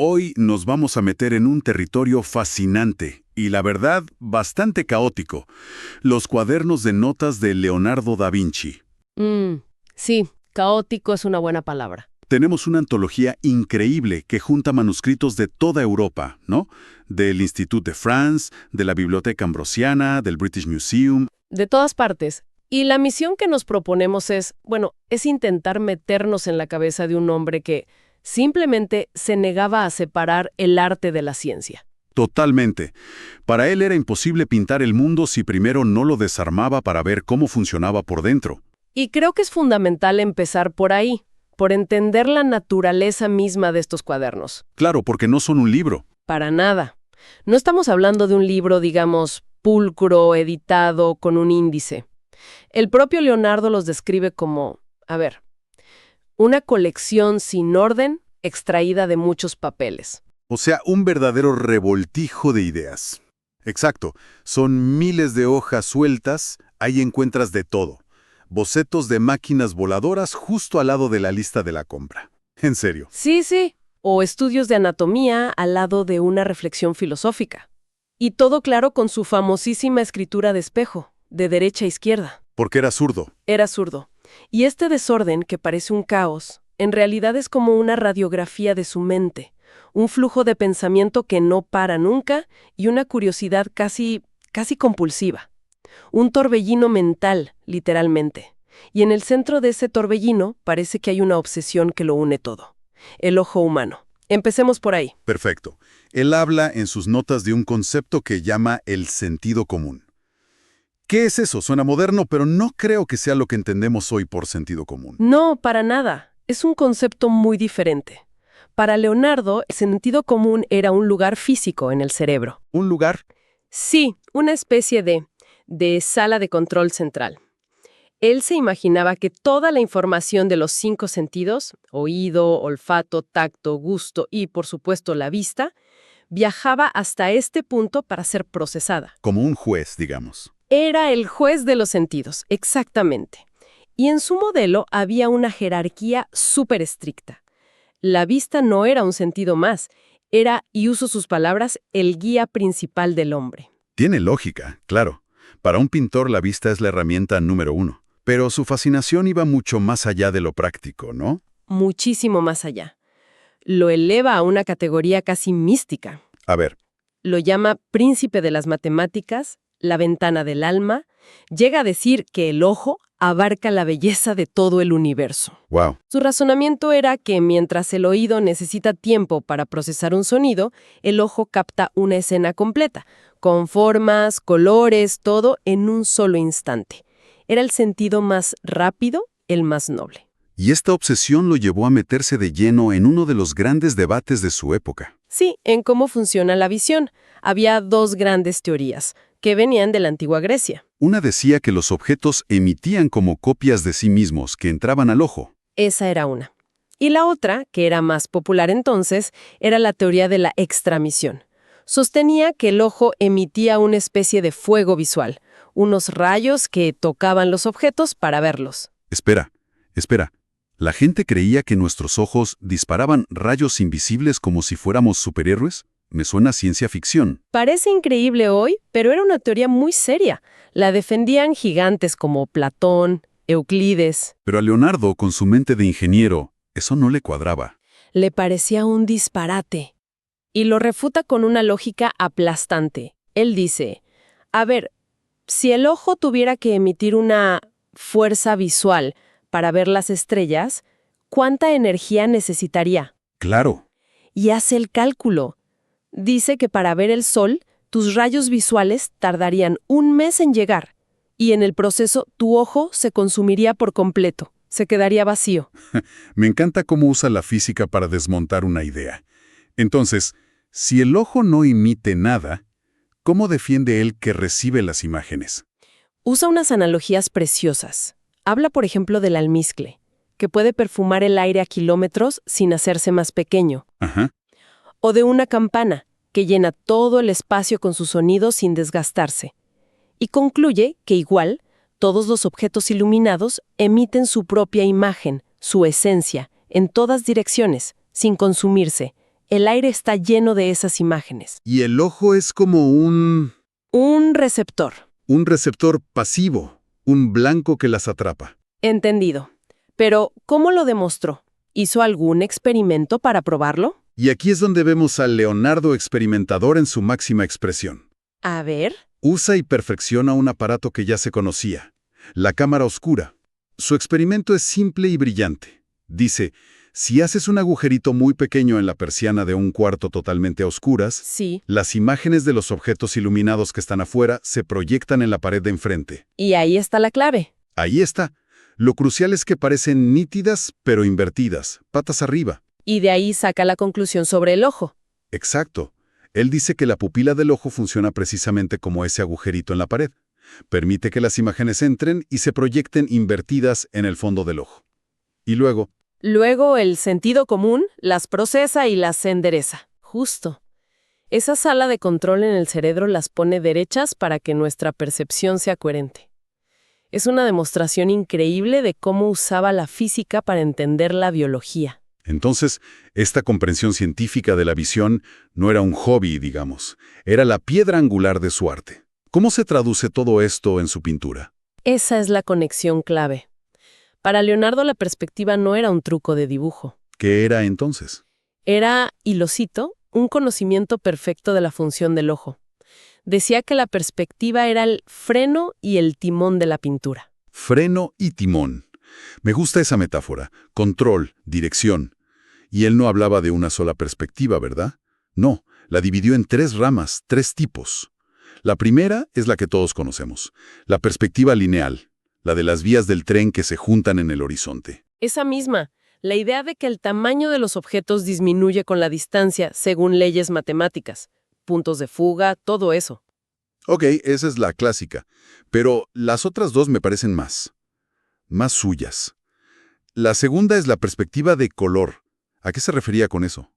Hoy nos vamos a meter en un territorio fascinante y, la verdad, bastante caótico. Los cuadernos de notas de Leonardo da Vinci. Sí, caótico es una buena palabra. Tenemos una antología increíble que junta manuscritos de toda Europa, ¿no? Del Institut de France, de la Biblioteca Ambrosiana, del British Museum. De todas partes. Y la misión que nos proponemos es intentar meternos en la cabeza de un hombre que simplemente se negaba a separar el arte de la ciencia. Totalmente. Para él era imposible pintar el mundo si primero no lo desarmaba para ver cómo funcionaba por dentro. Y creo que es fundamental empezar por ahí, por entender la naturaleza misma de estos cuadernos. Claro, porque no son un libro. Para nada. No estamos hablando de un libro, digamos, pulcro, editado, con un índice. El propio Leonardo los describe como, una colección sin orden extraída de muchos papeles. O sea, un verdadero revoltijo de ideas. Exacto. Son miles de hojas sueltas, ahí encuentras de todo. Bocetos de máquinas voladoras justo al lado de la lista de la compra. En serio. Sí. O estudios de anatomía al lado de una reflexión filosófica. Y todo claro con su famosísima escritura de espejo, de derecha a izquierda. Porque era zurdo. Era zurdo. Y este desorden, que parece un caos, en realidad es como una radiografía de su mente, un flujo de pensamiento que no para nunca y una curiosidad casi compulsiva. Un torbellino mental, literalmente. Y en el centro de ese torbellino parece que hay una obsesión que lo une todo. El ojo humano. Empecemos por ahí. Perfecto. Él habla en sus notas de un concepto que llama el sentido común. ¿Qué es eso? Suena moderno, pero no creo que sea lo que entendemos hoy por sentido común. No, para nada. Es un concepto muy diferente. Para Leonardo, el sentido común era un lugar físico en el cerebro. ¿Un lugar? Sí, una especie de sala de control central. Él se imaginaba que toda la información de los 5 sentidos, oído, olfato, tacto, gusto y, por supuesto, la vista, viajaba hasta este punto para ser procesada. Como un juez, digamos. Era el juez de los sentidos, exactamente. Y en su modelo había una jerarquía súper estricta. La vista no era un sentido más, era, y uso sus palabras, el guía principal del hombre. Tiene lógica, claro. Para un pintor la vista es la herramienta número 1. Pero su fascinación iba mucho más allá de lo práctico, ¿no? Muchísimo más allá. Lo eleva a una categoría casi mística. A ver. Lo llama príncipe de las matemáticas, la ventana del alma. Llega a decir que el ojo abarca la belleza de todo el universo. Wow. Su razonamiento era que mientras el oído necesita tiempo para procesar un sonido, el ojo capta una escena completa, con formas, colores, todo en un solo instante. Era el sentido más rápido, el más noble. Y esta obsesión lo llevó a meterse de lleno en uno de los grandes debates de su época. Sí, en cómo funciona la visión. Había 2 grandes teorías, que venían de la antigua Grecia. Una decía que los objetos emitían como copias de sí mismos que entraban al ojo. Esa era una. Y la otra, que era más popular entonces, era la teoría de la extramisión. Sostenía que el ojo emitía una especie de fuego visual, unos rayos que tocaban los objetos para verlos. Espera. ¿La gente creía que nuestros ojos disparaban rayos invisibles como si fuéramos superhéroes? Me suena a ciencia ficción. Parece increíble hoy, pero era una teoría muy seria. La defendían gigantes como Platón, Euclides. Pero a Leonardo, con su mente de ingeniero, eso no le cuadraba. Le parecía un disparate. Y lo refuta con una lógica aplastante. Él dice, si el ojo tuviera que emitir una fuerza visual para ver las estrellas, ¿cuánta energía necesitaría? Claro. Y hace el cálculo. Dice que para ver el sol, tus rayos visuales tardarían 1 mes en llegar, y en el proceso tu ojo se consumiría por completo, se quedaría vacío. Me encanta cómo usa la física para desmontar una idea. Entonces, si el ojo no emite nada, ¿cómo defiende él que recibe las imágenes? Usa unas analogías preciosas. Habla, por ejemplo, del almizcle, que puede perfumar el aire a kilómetros sin hacerse más pequeño. Ajá. O de una campana, que llena todo el espacio con su sonido sin desgastarse. Y concluye que igual, todos los objetos iluminados emiten su propia imagen, su esencia, en todas direcciones, sin consumirse, El aire está lleno de esas imágenes. Y el ojo es como un receptor. Un receptor pasivo, un blanco que las atrapa. Entendido. Pero, ¿cómo lo demostró? ¿Hizo algún experimento para probarlo? Y aquí es donde vemos al Leonardo experimentador en su máxima expresión. A ver. Usa y perfecciona un aparato que ya se conocía, la cámara oscura. Su experimento es simple y brillante. Dice, si haces un agujerito muy pequeño en la persiana de un cuarto totalmente a oscuras, Sí. las imágenes de los objetos iluminados que están afuera se proyectan en la pared de enfrente. Y ahí está la clave. Ahí está. Lo crucial es que parecen nítidas, pero invertidas, patas arriba. Y de ahí saca la conclusión sobre el ojo. Exacto. Él dice que la pupila del ojo funciona precisamente como ese agujerito en la pared. Permite que las imágenes entren y se proyecten invertidas en el fondo del ojo. Y luego, Luego el sentido común las procesa y las endereza. Justo. Esa sala de control en el cerebro las pone derechas para que nuestra percepción sea coherente. Es una demostración increíble de cómo usaba la física para entender la biología. entonces, esta comprensión científica de la visión no era un hobby, digamos. Era la piedra angular de su arte. ¿Cómo se traduce todo esto en su pintura? Esa es la conexión clave. Para Leonardo la perspectiva no era un truco de dibujo. ¿Qué era entonces? Era, y lo cito, un conocimiento perfecto de la función del ojo. Decía que la perspectiva era el freno y el timón de la pintura. Freno y timón. Me gusta esa metáfora. Control, dirección. Y él no hablaba de una sola perspectiva, ¿verdad? No, la dividió en 3 ramas, 3 tipos. La primera es la que todos conocemos, la perspectiva lineal, la de las vías del tren que se juntan en el horizonte. Esa misma, la idea de que el tamaño de los objetos disminuye con la distancia según leyes matemáticas, puntos de fuga, todo eso. Ok, esa es la clásica, pero las otras 2 me parecen más suyas. La segunda es la perspectiva de color. ¿A qué se refería con eso?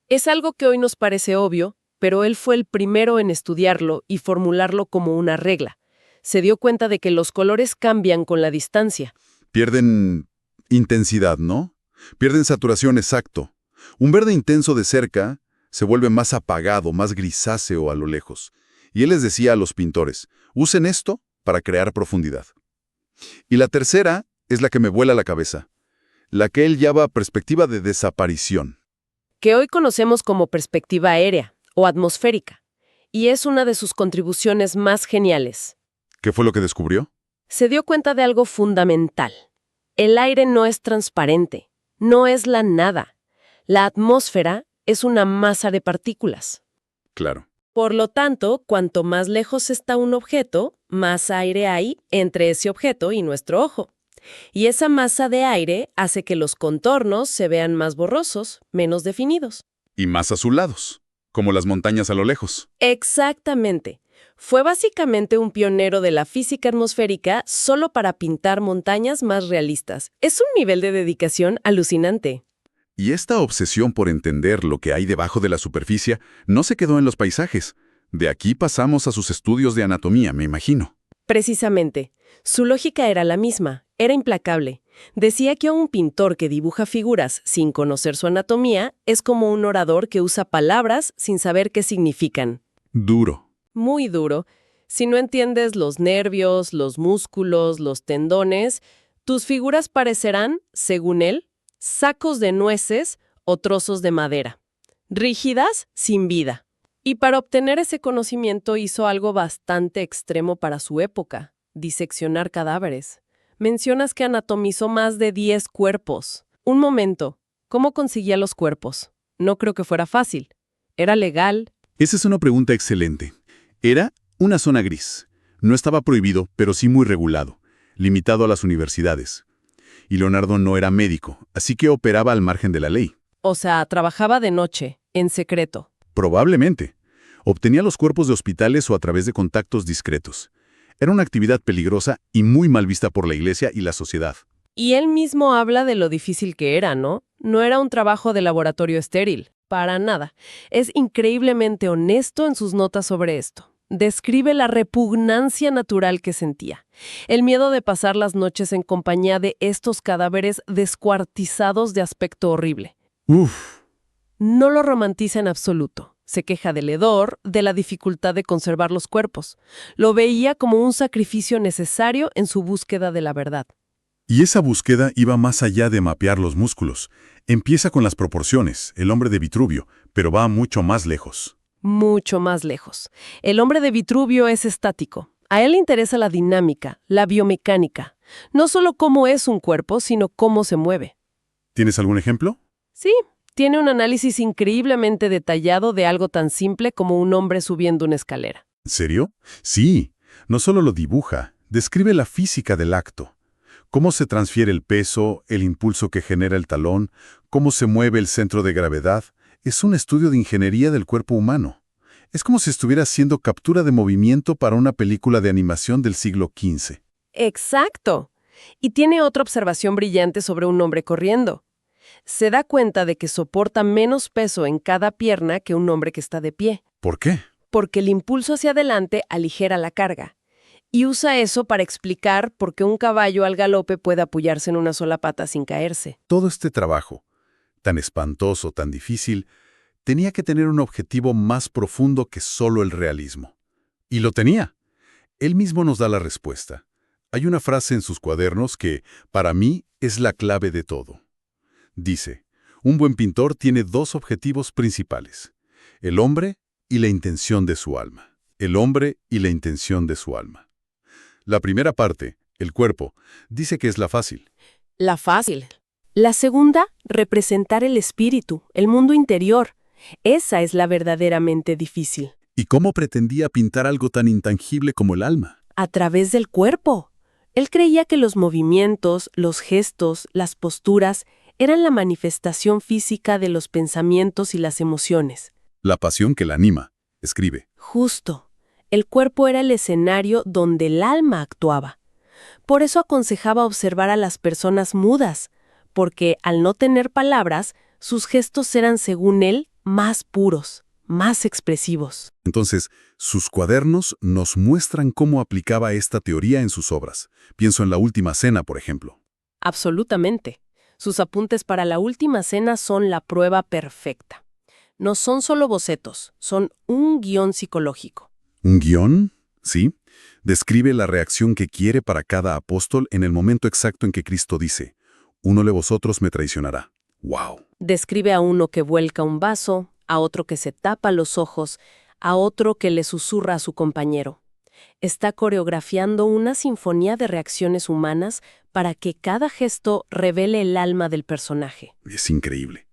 Es algo que hoy nos parece obvio, pero él fue el primero en estudiarlo y formularlo como una regla. Se dio cuenta de que los colores cambian con la distancia. Pierden intensidad, ¿no? Pierden saturación, exacto. Un verde intenso de cerca se vuelve más apagado, más grisáceo a lo lejos. Y él les decía a los pintores, usen esto para crear profundidad. Y la tercera es la que me vuela la cabeza, la que él llama perspectiva de desaparición. Que hoy conocemos como perspectiva aérea o atmosférica, y es una de sus contribuciones más geniales. ¿Qué fue lo que descubrió? Se dio cuenta de algo fundamental. El aire no es transparente, no es la nada. La atmósfera es una masa de partículas. Claro. Por lo tanto, cuanto más lejos está un objeto, más aire hay entre ese objeto y nuestro ojo. Y esa masa de aire hace que los contornos se vean más borrosos, menos definidos. Y más azulados, como las montañas a lo lejos. Exactamente. Fue básicamente un pionero de la física atmosférica solo para pintar montañas más realistas. Es un nivel de dedicación alucinante. Y esta obsesión por entender lo que hay debajo de la superficie no se quedó en los paisajes. De aquí pasamos a sus estudios de anatomía, me imagino. Precisamente. Su lógica era la misma, era implacable. Decía que un pintor que dibuja figuras sin conocer su anatomía es como un orador que usa palabras sin saber qué significan. Duro. Muy duro. Si no entiendes los nervios, los músculos, los tendones, tus figuras parecerán, según él, sacos de nueces o trozos de madera. Rígidas, sin vida. Y para obtener ese conocimiento hizo algo bastante extremo para su época: diseccionar cadáveres. Mencionas que anatomizó más de 10 cuerpos. Un momento, ¿cómo conseguía los cuerpos? No creo que fuera fácil. ¿Era legal? Esa es una pregunta excelente. Era una zona gris. No estaba prohibido, pero sí muy regulado, limitado a las universidades. Y Leonardo no era médico, así que operaba al margen de la ley. O sea, trabajaba de noche, en secreto. Probablemente. Obtenía los cuerpos de hospitales o a través de contactos discretos. Era una actividad peligrosa y muy mal vista por la iglesia y la sociedad. Y él mismo habla de lo difícil que era, ¿no? No era un trabajo de laboratorio estéril, para nada. Es increíblemente honesto en sus notas sobre esto. Describe la repugnancia natural que sentía, el miedo de pasar las noches en compañía de estos cadáveres descuartizados de aspecto horrible. Uf, No lo romantiza en absoluto. Se queja del hedor, de la dificultad de conservar los cuerpos. Lo veía como un sacrificio necesario en su búsqueda de la verdad. Y esa búsqueda iba más allá de mapear los músculos. Empieza con las proporciones, el hombre de Vitruvio, pero va mucho más lejos. Mucho más lejos. El hombre de Vitruvio es estático. A él le interesa la dinámica, la biomecánica. No solo cómo es un cuerpo, sino cómo se mueve. ¿Tienes algún ejemplo? Sí, tiene un análisis increíblemente detallado de algo tan simple como un hombre subiendo una escalera. ¿En serio? Sí. No solo lo dibuja, describe la física del acto. Cómo se transfiere el peso, el impulso que genera el talón, cómo se mueve el centro de gravedad. Es un estudio de ingeniería del cuerpo humano. Es como si estuviera haciendo captura de movimiento para una película de animación del siglo XV. Exacto. Y tiene otra observación brillante sobre un hombre corriendo. Se da cuenta de que soporta menos peso en cada pierna que un hombre que está de pie, ¿Por qué? porque el impulso hacia adelante aligera la carga. Y usa eso para explicar por qué un caballo al galope puede apoyarse en una sola pata sin caerse. Todo este trabajo, tan espantoso, tan difícil, tenía que tener un objetivo más profundo que solo el realismo. Y lo tenía. Él mismo nos da la respuesta. Hay una frase en sus cuadernos que, para mí, es la clave de todo. Dice, un buen pintor tiene dos objetivos principales: el hombre y la intención de su alma. El hombre y la intención de su alma. La primera parte, el cuerpo, dice que es la fácil. La fácil. La segunda, representar el espíritu, el mundo interior. Esa es la verdaderamente difícil. ¿Y cómo pretendía pintar algo tan intangible como el alma? A través del cuerpo. Él creía que los movimientos, los gestos, las posturas eran la manifestación física de los pensamientos y las emociones. La pasión que la anima, escribe. Justo. El cuerpo era el escenario donde el alma actuaba. Por eso aconsejaba observar a las personas mudas, porque al no tener palabras, sus gestos eran, según él, más puros, más expresivos. Entonces, sus cuadernos nos muestran cómo aplicaba esta teoría en sus obras. Pienso en La Última Cena, por ejemplo. Absolutamente. Sus apuntes para la última cena son la prueba perfecta. No son solo bocetos, son un guión psicológico. ¿Un guión? Sí. Describe la reacción que quiere para cada apóstol en el momento exacto en que Cristo dice, uno de vosotros me traicionará. ¡Wow! Describe a uno que vuelca un vaso, a otro que se tapa los ojos, a otro que le susurra a su compañero. Está coreografiando una sinfonía de reacciones humanas para que cada gesto revele el alma del personaje. Es increíble.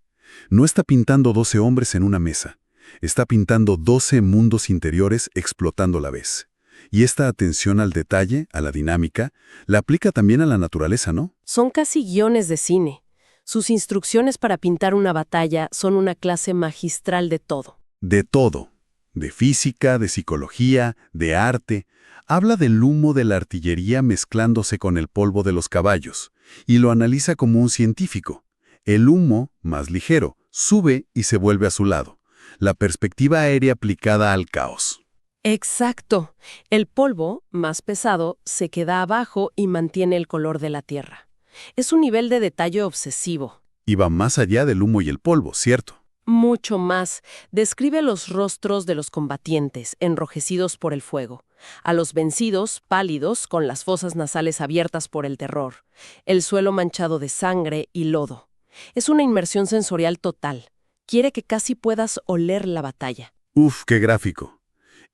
No está pintando 12 hombres en una mesa. Está pintando 12 mundos interiores explotando a la vez. Y esta atención al detalle, a la dinámica, la aplica también a la naturaleza, ¿no? Son casi guiones de cine. Sus instrucciones para pintar una batalla son una clase magistral de todo. De todo. De física, de psicología, de arte. Habla del humo de la artillería mezclándose con el polvo de los caballos, y lo analiza como un científico. El humo, más ligero, sube y se vuelve a su lado. La perspectiva aérea aplicada al caos. Exacto. El polvo, más pesado, se queda abajo y mantiene el color de la tierra. Es un nivel de detalle obsesivo. Y va más allá del humo y el polvo, ¿cierto? Mucho más. Describe los rostros de los combatientes, enrojecidos por el fuego. A los vencidos, pálidos, con las fosas nasales abiertas por el terror. El suelo manchado de sangre y lodo. Es una inmersión sensorial total. Quiere que casi puedas oler la batalla. Uf, qué gráfico.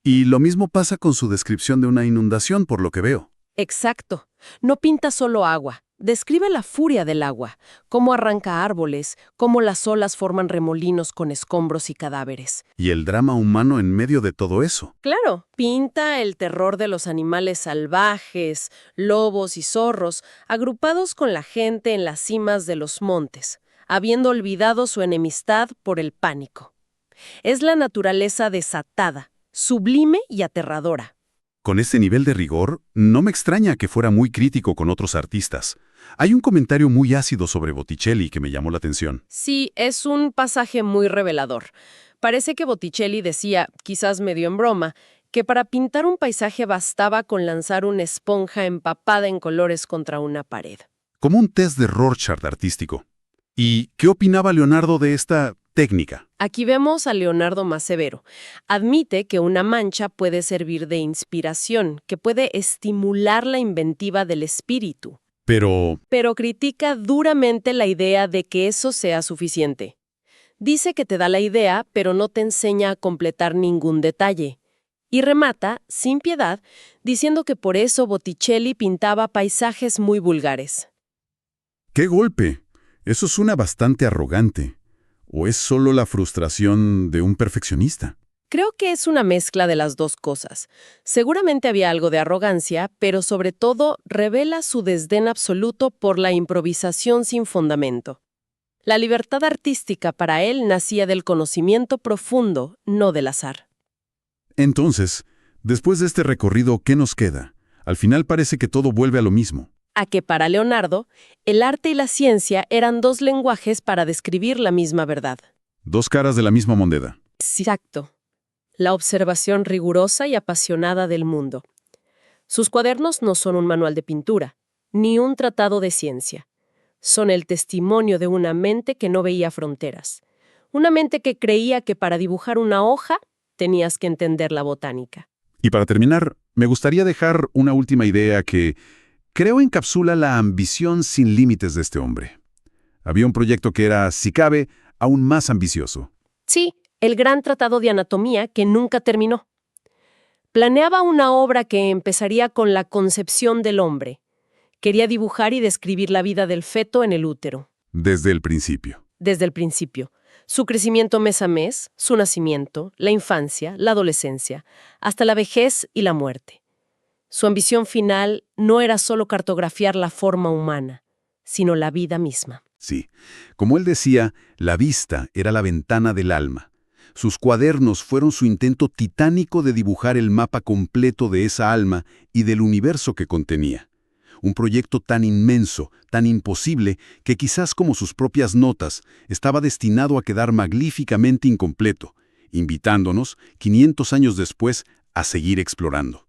Y lo mismo pasa con su descripción de una inundación, por lo que veo. Exacto. No pinta solo agua. Describe la furia del agua, cómo arranca árboles, cómo las olas forman remolinos con escombros y cadáveres. Y el drama humano en medio de todo eso. Claro, pinta el terror de los animales salvajes, lobos y zorros, agrupados con la gente en las cimas de los montes, habiendo olvidado su enemistad por el pánico. Es la naturaleza desatada, sublime y aterradora. Con ese nivel de rigor, no me extraña que fuera muy crítico con otros artistas. Hay un comentario muy ácido sobre Botticelli que me llamó la atención. Sí, es un pasaje muy revelador. Parece que Botticelli decía, quizás medio en broma, que para pintar un paisaje bastaba con lanzar una esponja empapada en colores contra una pared. Como un test de Rorschach artístico. ¿Y qué opinaba Leonardo de esta técnica? Aquí vemos a Leonardo más severo. Admite que una mancha puede servir de inspiración, que puede estimular la inventiva del espíritu, pero critica duramente la idea de que eso sea suficiente. Dice que te da la idea, pero no te enseña a completar ningún detalle. Y remata, sin piedad, diciendo que por eso Botticelli pintaba paisajes muy vulgares. ¡Qué golpe! Eso suena bastante arrogante. ¿O es solo la frustración de un perfeccionista? Creo que es una mezcla de las dos cosas. Seguramente había algo de arrogancia, pero sobre todo revela su desdén absoluto por la improvisación sin fundamento. La libertad artística para él nacía del conocimiento profundo, no del azar. Entonces, después de este recorrido, ¿qué nos queda? Al final parece que todo vuelve a lo mismo. A que para Leonardo, el arte y la ciencia eran dos lenguajes para describir la misma verdad. Dos caras de la misma moneda. Exacto. La observación rigurosa y apasionada del mundo. Sus cuadernos no son un manual de pintura, ni un tratado de ciencia. Son el testimonio de una mente que no veía fronteras. Una mente que creía que para dibujar una hoja tenías que entender la botánica. Y para terminar, me gustaría dejar una última idea que creo encapsula la ambición sin límites de este hombre. Había un proyecto que era, si cabe, aún más ambicioso. Sí, el gran tratado de anatomía que nunca terminó. Planeaba una obra que empezaría con la concepción del hombre. Quería dibujar y describir la vida del feto en el útero. Desde el principio. Desde el principio. Su crecimiento mes a mes, su nacimiento, la infancia, la adolescencia, hasta la vejez y la muerte. Su ambición final no era solo cartografiar la forma humana, sino la vida misma. Sí. Como él decía, la vista era la ventana del alma. Sus cuadernos fueron su intento titánico de dibujar el mapa completo de esa alma y del universo que contenía. Un proyecto tan inmenso, tan imposible, que quizás como sus propias notas, estaba destinado a quedar magníficamente incompleto, invitándonos, 500 años después, a seguir explorando.